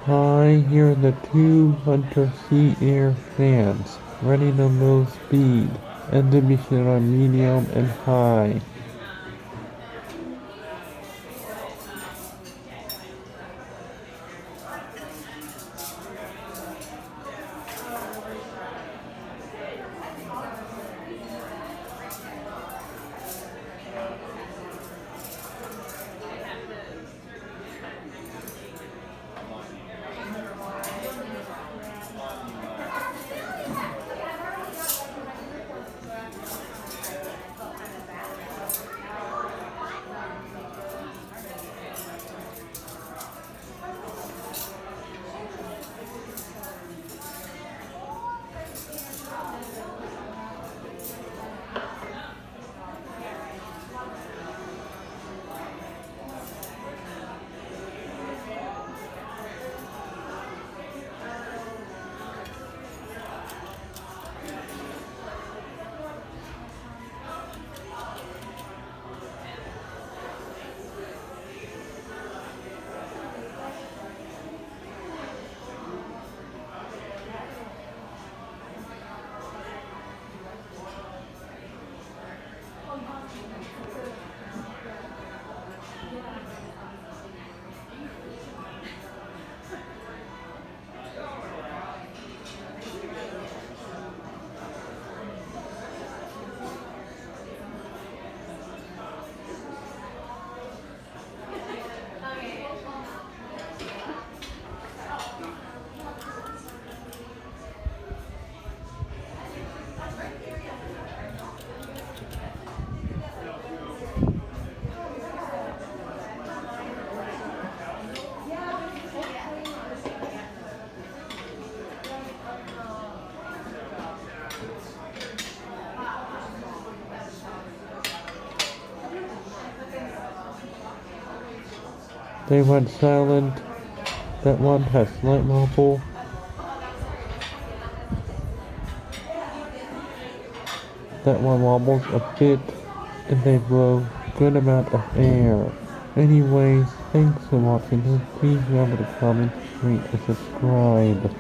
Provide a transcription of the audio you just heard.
Hi, here are the two Hunter Sea Air fans, ready to low speed, and the mission on medium and high. They went silent. That one has slight wobble. That one wobbles a bit, and they blow good amount of air. Anyways, thanks for watching. Please remember to comment, rate, and subscribe.